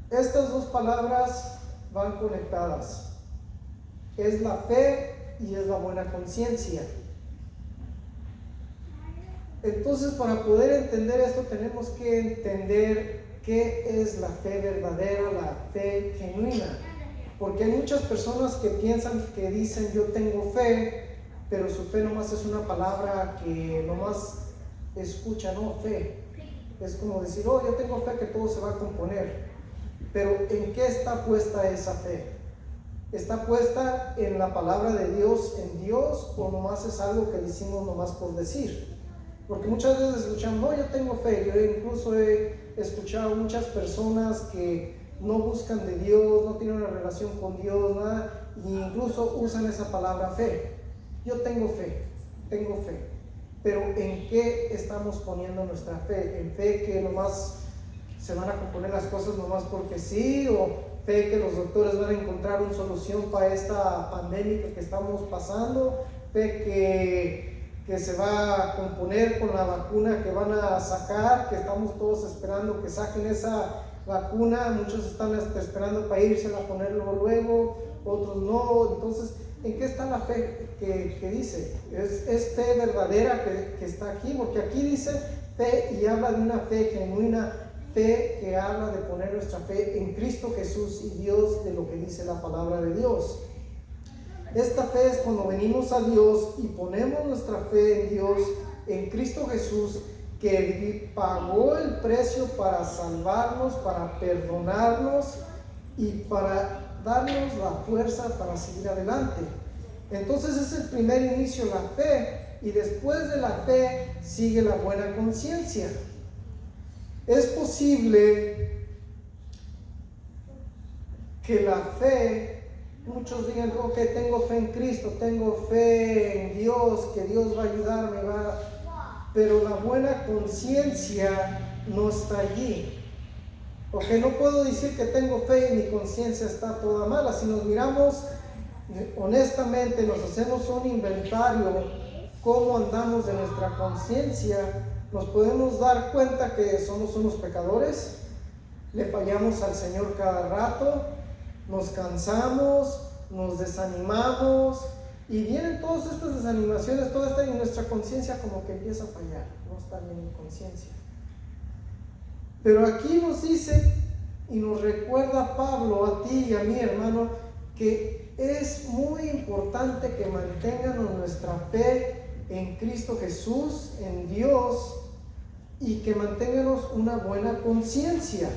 Estas dos palabras van conectadas. Es la fe y es la buena conciencia. Entonces, para poder entender esto, tenemos que entender qué es la fe verdadera, la fe genuina. Porque hay muchas personas que piensan, que dicen yo tengo fe, pero su fe nomás es una palabra que nomás escucha, no fe. Es como decir, oh, yo tengo fe que todo se va a componer. Pero ¿en qué está puesta esa fe? ¿Está puesta en la palabra de Dios, en Dios, o nomás es algo que decimos nomás por decir? Porque muchas veces escuchamos, no, yo tengo fe. Yo incluso he escuchado muchas personas que no buscan de Dios, no tienen una relación con Dios, nada, e incluso usan esa palabra fe. Yo tengo fe, tengo fe. Pero ¿en qué estamos poniendo nuestra fe? ¿En fe que nomás se van a componer las cosas nomás porque sí? ¿O fe que los doctores van a encontrar una solución para esta pandemia que estamos pasando? ¿Fe que se va a componer con la vacuna que van a sacar, que estamos todos esperando que saquen esa vacuna? Muchos están esperando para írsela a ponerlo luego, otros no. Entonces, ¿en qué está la fe que dice? ¿Es fe verdadera que está aquí? Porque aquí dice fe y habla de una fe genuina, fe que habla de poner nuestra fe en Cristo Jesús y Dios, de lo que dice la palabra de Dios. Esta fe es cuando venimos a Dios y ponemos nuestra fe en Dios, en Cristo Jesús, que pagó el precio para salvarnos, para perdonarnos y para darnos la fuerza para seguir adelante. Entonces es el primer inicio, la fe, y después de la fe sigue la buena conciencia. Es posible que la fe, muchos digan, ok, tengo fe en Cristo, tengo fe en Dios, que Dios va a ayudarme, pero la buena conciencia no está allí. Ok, no puedo decir que tengo fe y mi conciencia está toda mala. Si nos miramos honestamente, nos hacemos un inventario, cómo andamos de nuestra conciencia, nos podemos dar cuenta que somos unos pecadores, le fallamos al Señor cada rato, nos cansamos, nos desanimamos, y vienen todas estas desanimaciones, toda esta, y nuestra conciencia como que empieza a fallar, no está bien en conciencia. Pero aquí nos dice y nos recuerda Pablo, a ti y a mí, hermano, que es muy importante que mantengamos nuestra fe en Cristo Jesús, en Dios, y que mantengamos una buena conciencia.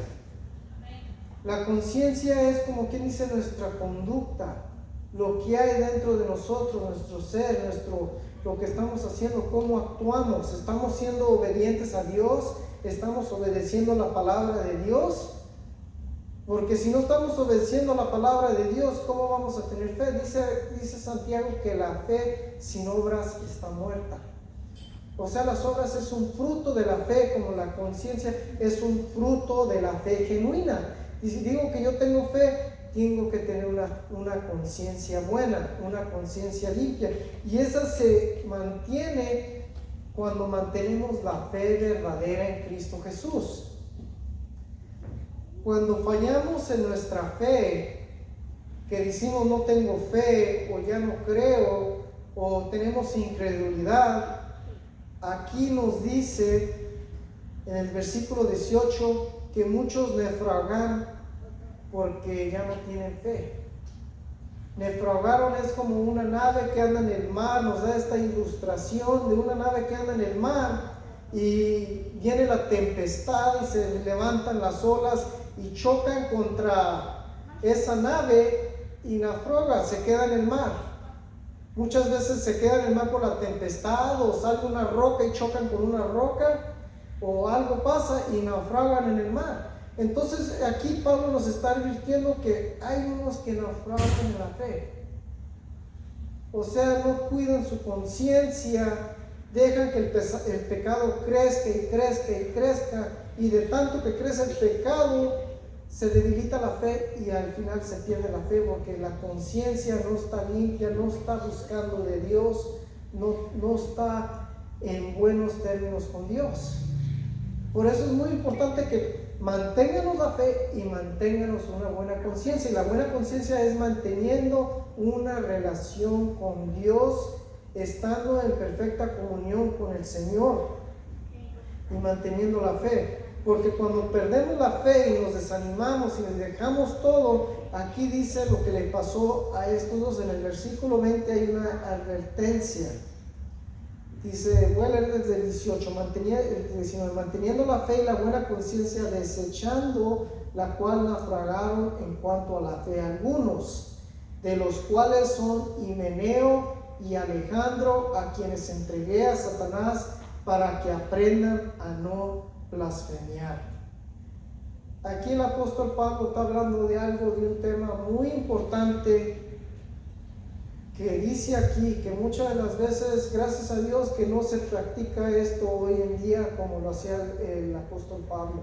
La conciencia es, como quien dice, nuestra conducta, lo que hay dentro de nosotros, nuestro ser, lo que estamos haciendo, cómo actuamos. ¿Estamos siendo obedientes a Dios? ¿Estamos obedeciendo la palabra de Dios? Porque si no estamos obedeciendo la palabra de Dios, ¿cómo vamos a tener fe? Dice Santiago que la fe sin obras está muerta. O sea, las obras es un fruto de la fe, como la conciencia es un fruto de la fe genuina. Y si digo que yo tengo fe, tengo que tener una conciencia buena, una conciencia limpia. Y esa se mantiene cuando mantenemos la fe verdadera en Cristo Jesús. Cuando fallamos en nuestra fe, que decimos no tengo fe, o ya no creo, o tenemos incredulidad, aquí nos dice en el versículo 18 que muchos naufragan porque ya no tienen fe. Naufragaron es como una nave que anda en el mar, nos da esta ilustración de una nave que anda en el mar y viene la tempestad y se levantan las olas y chocan contra esa nave y naufraga, se queda en el mar. Muchas veces se queda en el mar por la tempestad, o sale una roca y chocan con una roca, o algo pasa y naufragan en el mar. Entonces aquí Pablo nos está advirtiendo que hay unos que naufragan en la fe. O sea, no cuidan su conciencia, dejan que el pecado crezca y crezca y crezca, y de tanto que crece el pecado se debilita la fe y al final se pierde la fe, porque la conciencia no está limpia, no está buscando de Dios, no está en buenos términos con Dios. Por eso es muy importante que manténganos la fe y manténganos una buena conciencia. Y la buena conciencia es manteniendo una relación con Dios, estando en perfecta comunión con el Señor y manteniendo la fe. Porque cuando perdemos la fe y nos desanimamos y les dejamos todo, aquí dice lo que le pasó a estos dos. En el versículo 20 hay una advertencia. Dice, voy a leer desde el 18, manteniendo la fe y la buena conciencia, desechando la cual naufragaron en cuanto a la fe algunos, de los cuales son Himeneo y Alejandro, a quienes entregué a Satanás para que aprendan a no blasfemiar. Aquí el apóstol Pablo está hablando de algo, de un tema muy importante, que dice aquí que muchas de las veces, gracias a Dios, que no se practica esto hoy en día como lo hacía el apóstol Pablo,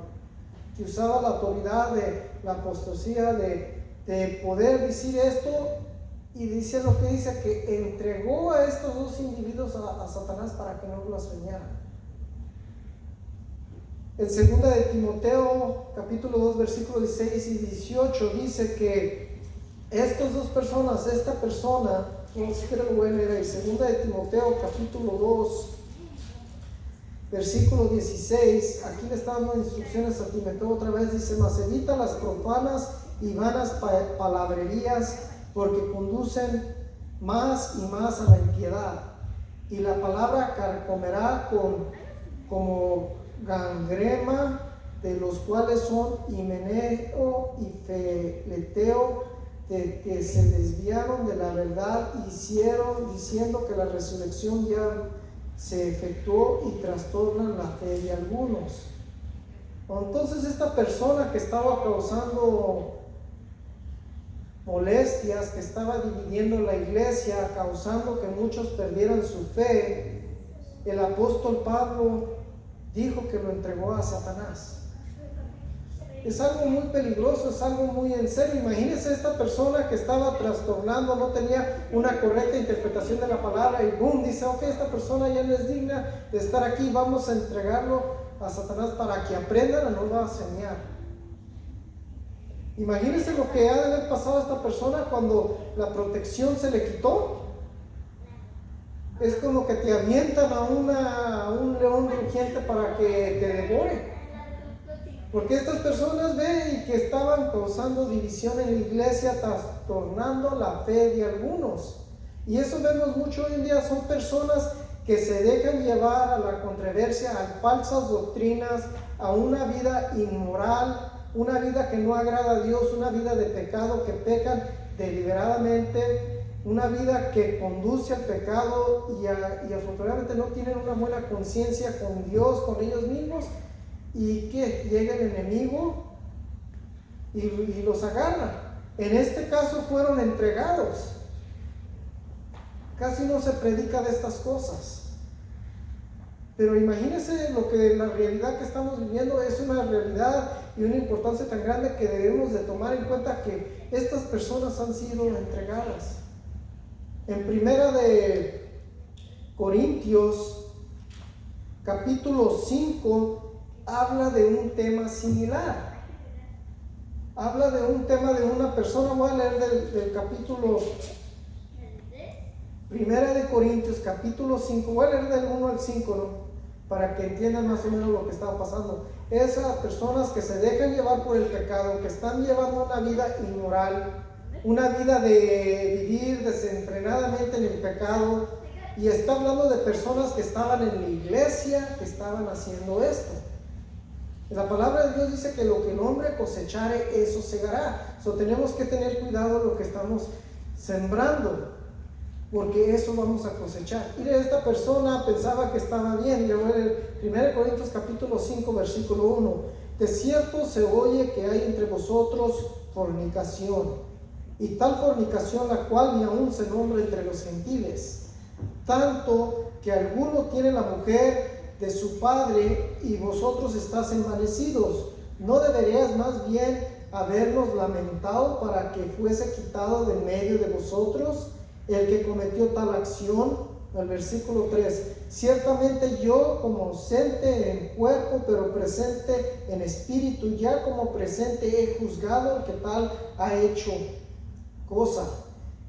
que usaba la autoridad de la apostasía de poder decir esto, y dice lo que dice, que entregó a estos dos individuos a Satanás para que no blasfemiaran. En 2 de Timoteo, capítulo 2, versículos 16 y 18, dice que estas dos personas, esta persona, no sé qué lo voy a leer ahí, 2 de Timoteo, capítulo 2, versículo 16, aquí le está dando instrucciones a Timoteo otra vez, dice, mas evita las profanas y vanas palabrerías, porque conducen más y más a la impiedad, y la palabra carcomerá como gangrena, de los cuales son Himeneo y Fileteo, que se desviaron de la verdad, diciendo que la resurrección ya se efectuó, y trastornan la fe de algunos. Entonces esta persona que estaba causando molestias, que estaba dividiendo la iglesia, causando que muchos perdieran su fe, el apóstol Pablo dijo que lo entregó a Satanás. Es algo muy peligroso, es algo muy en serio. Imagínense esta persona que estaba trastornando, no tenía una correcta interpretación de la palabra, y boom, dice, ok, esta persona ya no es digna de estar aquí, vamos a entregarlo a Satanás para que aprendan a no blasfemiar. Imagínense lo que ha de haber pasado a esta persona cuando la protección se le quitó. Es como que te avientan a un león rugiente para que te devore. Porque estas personas ven que estaban causando división en la iglesia, trastornando la fe de algunos. Y eso vemos mucho hoy en día, son personas que se dejan llevar a la controversia, a falsas doctrinas, a una vida inmoral, una vida que no agrada a Dios, una vida de pecado, que pecan deliberadamente, una vida que conduce al pecado, y afortunadamente no tienen una buena conciencia con Dios, con ellos mismos, y que llega el enemigo y los agarra. En este caso fueron entregados. Casi no se predica de estas cosas, pero imagínense lo que la realidad que estamos viviendo es una realidad y una importancia tan grande que debemos de tomar en cuenta, que estas personas han sido entregadas. En Primera de Corintios capítulo 5 habla de un tema similar. Habla de un tema de una persona. Voy a leer del capítulo Primera de Corintios capítulo 5, voy a leer del 1 al 5, ¿no? Para que entiendan más o menos lo que estaba pasando. Esas personas que se dejan llevar por el pecado, que están llevando una vida inmoral, una vida de vivir desenfrenadamente en el pecado, y está hablando de personas que estaban en la iglesia, que estaban haciendo esto. La palabra de Dios dice que lo que el hombre cosechare, eso segará. Tenemos que tener cuidado de lo que estamos sembrando, porque eso vamos a cosechar. Mire, esta persona pensaba que estaba bien. Yo voy a leer 1 Corintios capítulo 5 versículo 1. De cierto se oye que hay entre vosotros fornicación, y tal fornicación la cual ni aún se nombra entre los gentiles, tanto que alguno tiene la mujer de su padre, y vosotros estáis envanecidos. ¿No deberías más bien habernos lamentado para que fuese quitado de medio de vosotros el que cometió tal acción? al versículo 3. Ciertamente yo como ausente en cuerpo, pero presente en espíritu, ya como presente he juzgado al que tal ha hecho cosa.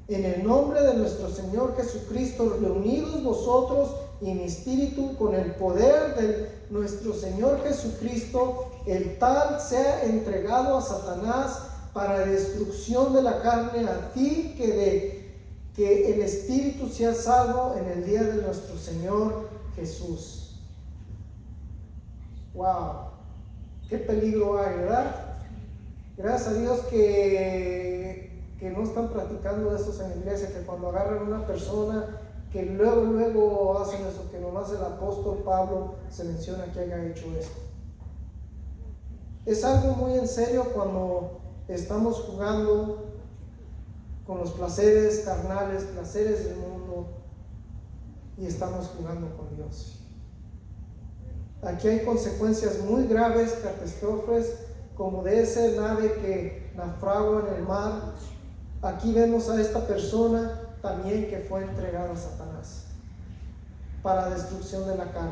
En el nombre de nuestro Señor Jesucristo, reunidos vosotros y mi espíritu con el poder de nuestro Señor Jesucristo, el tal sea entregado a Satanás para destrucción de la carne, a fin que el espíritu sea salvo en el día de nuestro Señor Jesús. Wow, qué peligro hay, ¿verdad? Gracias a Dios que no están practicando eso en la iglesia, que cuando agarran a una persona, que luego hacen eso, que nomás el apóstol Pablo se menciona que haya hecho esto. Es algo muy en serio cuando estamos jugando con los placeres carnales, placeres del mundo, y estamos jugando con Dios. Aquí hay consecuencias muy graves, catástrofes, como de esa nave que naufragó en el mar. Aquí vemos a esta persona también que fue entregada a Satanás para destrucción de la carne.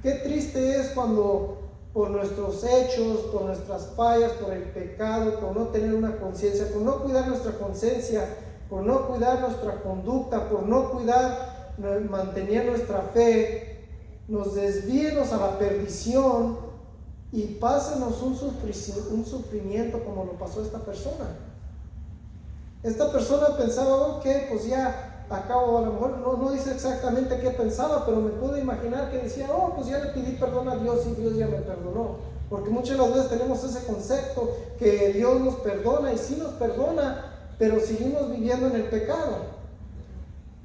Qué triste es cuando por nuestros hechos, por nuestras fallas, por el pecado, por no tener una conciencia, por no cuidar nuestra conciencia, por no cuidar nuestra conducta, por no cuidar, mantener nuestra fe, nos desvíenos a la perdición y pásenos un sufrimiento como lo pasó a esta persona. Esta persona pensaba, ok, pues ya acabo, a lo mejor no dice exactamente qué pensaba, pero me pude imaginar que decía, oh, pues ya le pedí perdón a Dios y Dios ya me perdonó. Porque muchas de las veces tenemos ese concepto que Dios nos perdona, y sí nos perdona, pero seguimos viviendo en el pecado.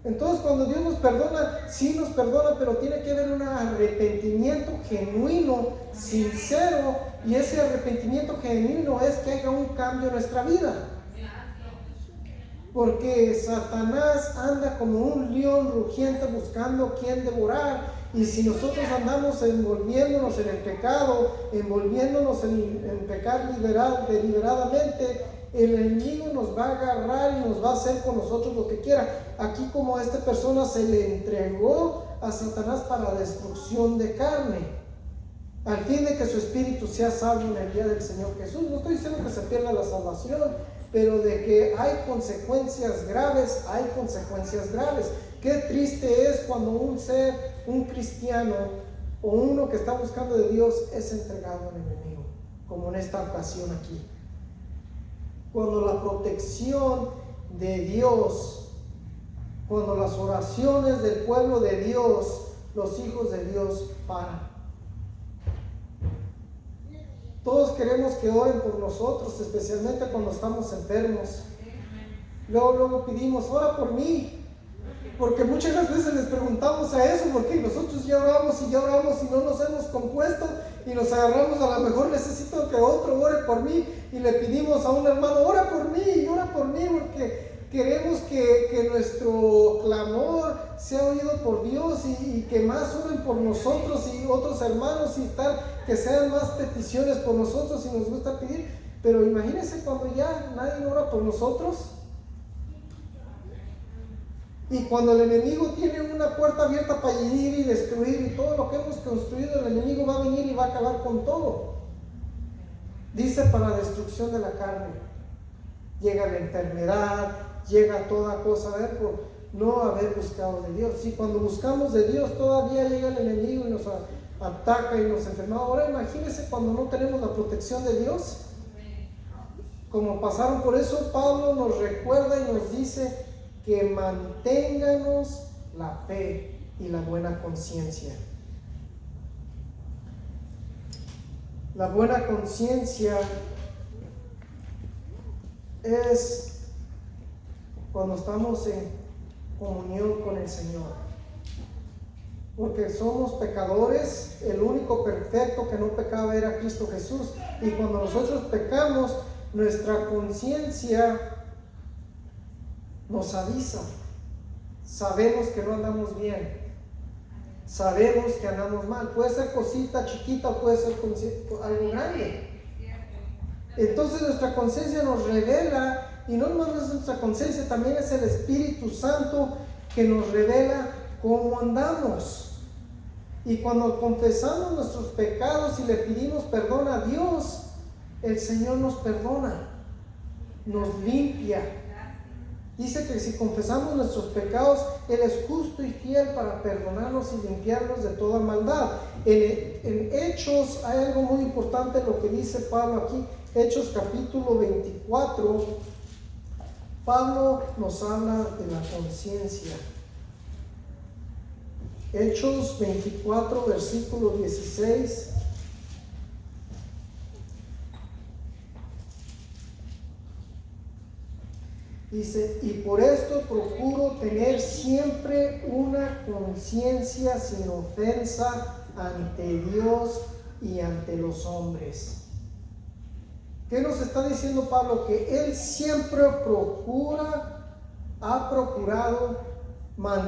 Entonces cuando Dios nos perdona, sí nos perdona, pero tiene que haber un arrepentimiento genuino, sincero, y ese arrepentimiento genuino es que haya un cambio en nuestra vida. Porque Satanás anda como un león rugiente buscando quien devorar, y si nosotros andamos envolviéndonos en el pecado, envolviéndonos en pecar deliberadamente, el enemigo nos va a agarrar y nos va a hacer con nosotros lo que quiera. Aquí, como a esta persona se le entregó a Satanás para destrucción de carne, al fin de que su espíritu sea salvo en el día del Señor Jesús. No estoy diciendo que se pierda la salvación, pero de que hay consecuencias graves, hay consecuencias graves. Qué triste es cuando un cristiano o uno que está buscando de Dios es entregado al enemigo, como en esta ocasión aquí. Cuando la protección de Dios, cuando las oraciones del pueblo de Dios, los hijos de Dios paran. Todos queremos que oren por nosotros, especialmente cuando estamos enfermos. Luego pedimos, ora por mí. Porque muchas veces les preguntamos a eso, porque nosotros ya oramos y no nos hemos compuesto y nos agarramos, a lo mejor necesito que otro ore por mí, y le pedimos a un hermano, ora por mí, porque queremos que nuestro clamor sea oído por Dios y que más oren por nosotros y otros hermanos y tal, que sean más peticiones por nosotros y nos gusta pedir. Pero imagínense cuando ya nadie ora por nosotros. Y cuando el enemigo tiene una puerta abierta para ir y destruir, y todo lo que hemos construido, el enemigo va a venir y va a acabar con todo. Dice, para destrucción de la carne. Llega la enfermedad, llega toda cosa, por no haber buscado de Dios. Si cuando buscamos de Dios todavía llega el enemigo y nos ataca y nos enferma. Ahora imagínense cuando no tenemos la protección de Dios. Como pasaron por eso, Pablo nos recuerda y nos dice que manténganos la fe y la buena conciencia. La buena conciencia es cuando estamos en comunión con el Señor. Porque somos pecadores, el único perfecto que no pecaba era Cristo Jesús. Y cuando nosotros pecamos, nuestra conciencia nos avisa. Sabemos que no andamos bien, sabemos que andamos mal. Puede ser cosita chiquita o puede ser algo grande. Entonces nuestra conciencia nos revela, y no nomás es nuestra conciencia, también es el Espíritu Santo que nos revela cómo andamos. Y cuando confesamos nuestros pecados y le pedimos perdón a Dios, el Señor nos perdona, nos limpia. Dice que si confesamos nuestros pecados, Él es justo y fiel para perdonarnos y limpiarnos de toda maldad. En Hechos hay algo muy importante lo que dice Pablo aquí. Hechos capítulo 24. Pablo nos habla de la conciencia. Hechos 24, versículo 16. Dice, y por esto procuro tener siempre una conciencia sin ofensa ante Dios y ante los hombres. ¿Qué nos está diciendo Pablo? Que él siempre ha procurado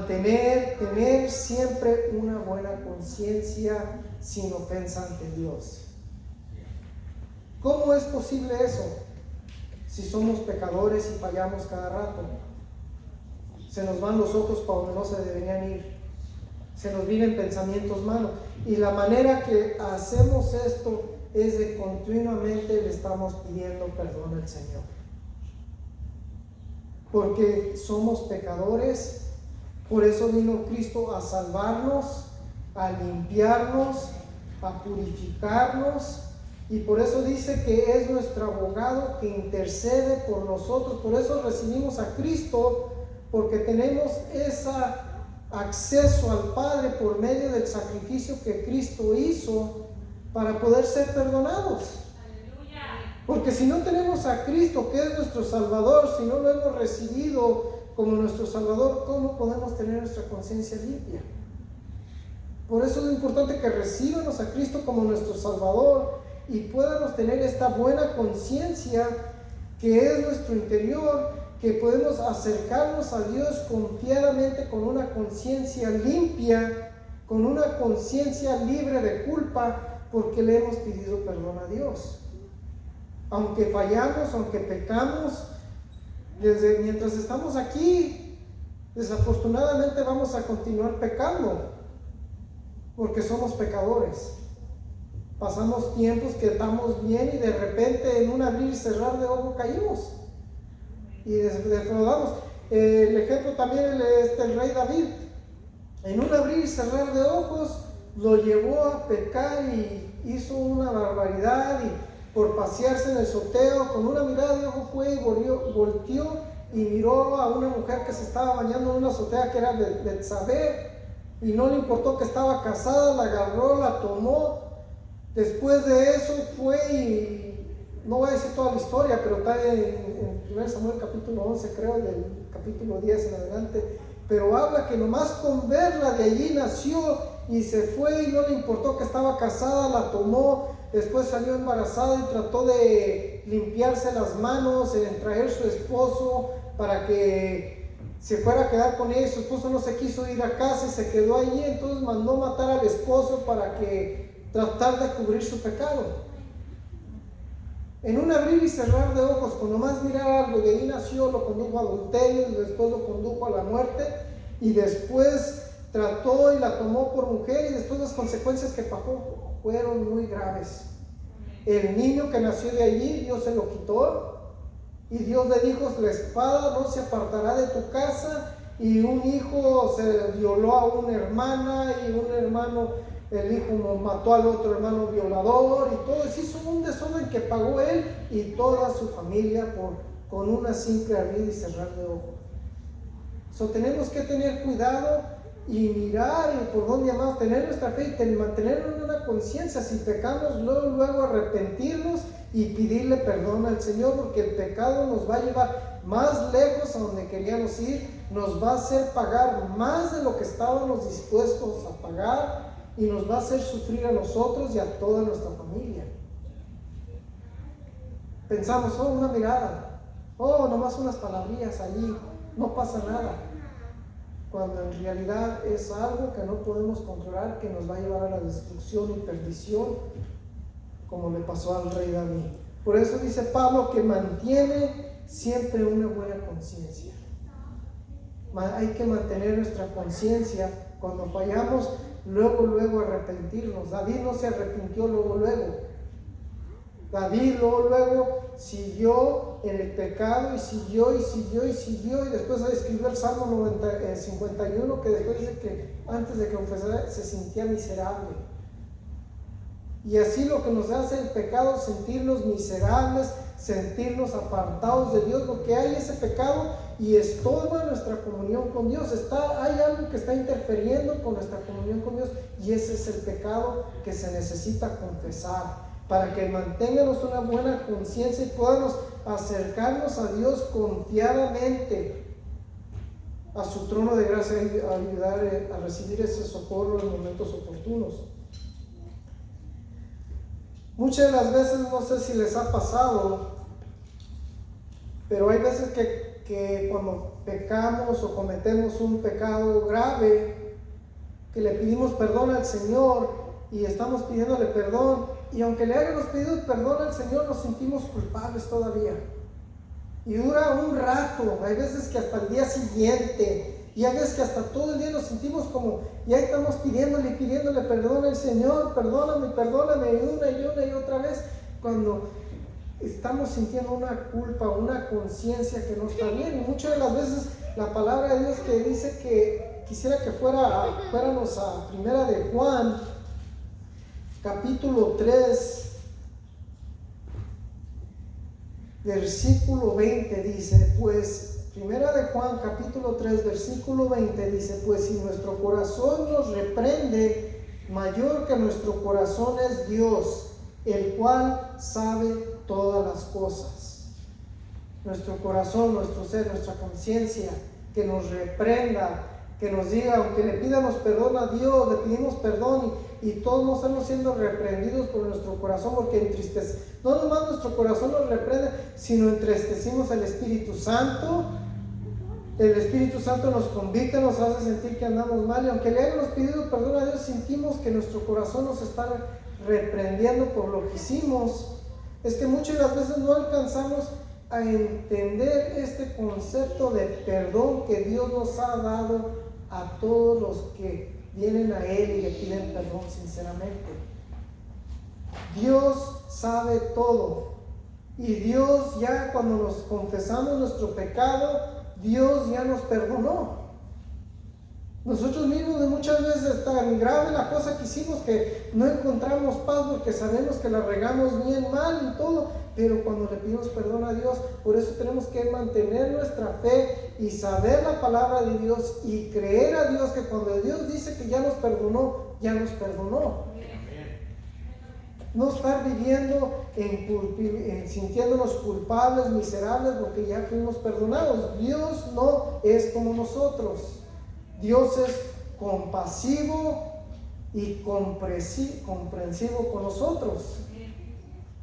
tener siempre una buena conciencia sin ofensa ante Dios. ¿Cómo es posible eso? Si somos pecadores y fallamos cada rato, se nos van los ojos para donde no se deberían ir, se nos vienen pensamientos malos, y la manera que hacemos esto es de continuamente le estamos pidiendo perdón al Señor, porque somos pecadores. Por eso vino Cristo a salvarnos, a limpiarnos, a purificarnos. Y por eso dice que es nuestro abogado que intercede por nosotros. Por eso recibimos a Cristo, porque tenemos ese acceso al Padre por medio del sacrificio que Cristo hizo para poder ser perdonados. Porque si no tenemos a Cristo, que es nuestro Salvador, si no lo hemos recibido como nuestro Salvador, ¿cómo podemos tener nuestra conciencia limpia? Por eso es importante que recibamos a Cristo como nuestro Salvador y podamos tener esta buena conciencia que es nuestro interior, que podemos acercarnos a Dios confiadamente con una conciencia limpia, con una conciencia libre de culpa, porque le hemos pedido perdón a Dios. Aunque fallamos, aunque pecamos, mientras estamos aquí, desafortunadamente vamos a continuar pecando, porque somos pecadores. Pasamos tiempos que estamos bien y de repente en un abrir y cerrar de ojos caímos y defraudamos. El ejemplo también es el rey David. En un abrir y cerrar de ojos lo llevó a pecar y hizo una barbaridad, y por pasearse en el soteo con una mirada de ojo fue y volteó y miró a una mujer que se estaba bañando en una azotea que era Betsabé, y no le importó que estaba casada, la agarró, la tomó. Después de eso fue y no voy a decir toda la historia, pero está en 1 Samuel capítulo 11, creo, del capítulo 10 en adelante, pero habla que nomás con verla de allí nació y se fue y no le importó que estaba casada, la tomó. Después salió embarazada y trató de limpiarse las manos, en traer su esposo para que se fuera a quedar con ella. Su esposo no se quiso ir a casa y se quedó allí, entonces mandó matar al esposo para que tratar de cubrir su pecado. En un abrir y cerrar de ojos, con nomás mirar algo, de ahí nació, lo condujo a adulterio, y después lo condujo a la muerte, y después trató y la tomó por mujer, y después las consecuencias que pagó fueron muy graves. El niño que nació de allí, Dios se lo quitó, y Dios le dijo: la espada no se apartará de tu casa. Y un hijo se violó a una hermana, y un hermano, el hijo mató al otro hermano violador, y todo se hizo un desorden que pagó él y toda su familia con una simple abrir y cerrar de ojos. Tenemos que tener cuidado y mirar y por dónde más tener nuestra fe y mantener una conciencia. Si pecamos, luego arrepentirnos y pedirle perdón al Señor, porque el pecado nos va a llevar más lejos a donde queríamos ir, nos va a hacer pagar más de lo que estábamos dispuestos a pagar, y nos va a hacer sufrir a nosotros y a toda nuestra familia. Pensamos: una mirada, nomás unas palabrillas allí, no pasa nada. Cuando en realidad es algo que no podemos controlar, que nos va a llevar a la destrucción y perdición, como le pasó al rey David. Por eso dice Pablo que mantiene siempre una buena conciencia. Hay que mantener nuestra conciencia. Cuando fallamos, luego arrepentirnos. David no se arrepintió luego. David luego siguió en el pecado y siguió, y después escribió el Salmo 51, que después dice que antes de que confesara se sentía miserable. Y así lo que nos hace el pecado, sentirnos miserables, sentirnos apartados de Dios, porque hay ese pecado y estorba nuestra comunión con Dios. Hay algo que está interfiriendo con nuestra comunión con Dios, y ese es el pecado que se necesita confesar, para que mantengamos una buena conciencia y podamos acercarnos a Dios confiadamente a su trono de gracia y ayudar a recibir ese socorro en momentos oportunos. Muchas de las veces, no sé si les ha pasado, pero hay veces que cuando pecamos o cometemos un pecado grave, que le pedimos perdón al Señor y estamos pidiéndole perdón, y aunque le hayamos pedido perdón al Señor, nos sentimos culpables todavía. Y dura un rato, hay veces que hasta el día siguiente, y hay veces que hasta todo el día nos sentimos como, ya estamos pidiéndole perdón al Señor, perdóname, una y otra vez, cuando estamos sintiendo una culpa, una conciencia que no está bien. Y muchas de las veces la palabra de Dios que dice que quisiera que fuéramos a Primera de Juan, capítulo 3, versículo 20 dice, pues, Primera de Juan, capítulo 3, versículo 20 dice, pues si nuestro corazón nos reprende, mayor que nuestro corazón es Dios, el cual sabe todas las cosas. Nuestro corazón, nuestro ser, nuestra conciencia, que nos reprenda, que nos diga, aunque le pidamos perdón a Dios, le pedimos perdón y todos no estamos siendo reprendidos por nuestro corazón, porque no nomás nuestro corazón nos reprende, sino entristecimos al Espíritu Santo. El Espíritu Santo nos convicta, nos hace sentir que andamos mal, y aunque le hayamos pedido perdón a Dios, sentimos que nuestro corazón nos está reprendiendo por lo que hicimos. Es que muchas de las veces no alcanzamos a entender este concepto de perdón que Dios nos ha dado a todos los que vienen a Él y le piden perdón sinceramente. Dios sabe todo, y Dios, ya cuando nos confesamos nuestro pecado, Dios ya nos perdonó. Nosotros mismos muchas veces es tan grave la cosa que hicimos que no encontramos paz porque sabemos que la regamos bien mal y todo, pero cuando le pedimos perdón a Dios, por eso tenemos que mantener nuestra fe y saber la palabra de Dios y creer a Dios, que cuando Dios dice que ya nos perdonó, ya nos perdonó. No estar viviendo sintiéndonos culpables, miserables, porque ya fuimos perdonados. Dios no es como nosotros. Dios es compasivo y comprensivo con nosotros.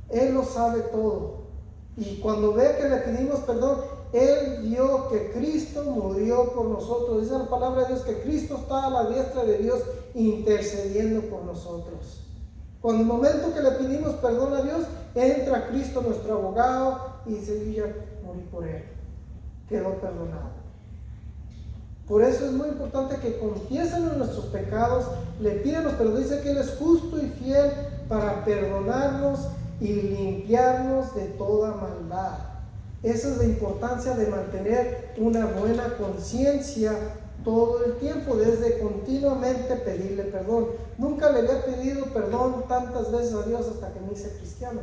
Él lo sabe todo. Y cuando ve que le pedimos perdón, Él vio que Cristo murió por nosotros. Dice la palabra de Dios que Cristo está a la diestra de Dios intercediendo por nosotros. Cuando el momento que le pedimos perdón a Dios, entra Cristo, nuestro abogado, y dice, yo ya morí por Él, quedó perdonado. Por eso es muy importante que confiesen nuestros pecados, le pídanos, pero dice que Él es justo y fiel para perdonarnos y limpiarnos de toda maldad. Esa es la importancia de mantener una buena conciencia todo el tiempo, desde continuamente pedirle perdón. Nunca le había pedido perdón tantas veces a Dios hasta que me hice cristiano,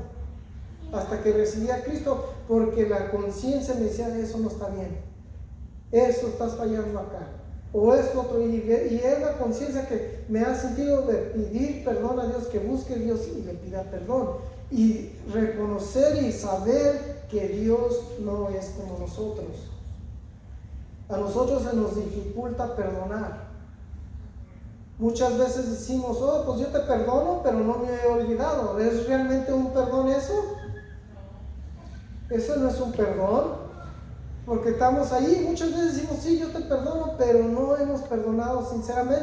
hasta que recibí a Cristo, porque la conciencia me decía, eso no está bien, eso estás fallando acá, o esto otro, y es la conciencia que me ha sentido de pedir perdón a Dios, que busque a Dios y le pida perdón, y reconocer y saber que Dios no es como nosotros. A nosotros se nos dificulta perdonar. Muchas veces decimos, oh, pues yo te perdono, pero no me he olvidado. ¿Es realmente un perdón eso? Eso no es un perdón, porque estamos ahí. Muchas veces decimos, sí, yo te perdono, pero no hemos perdonado sinceramente.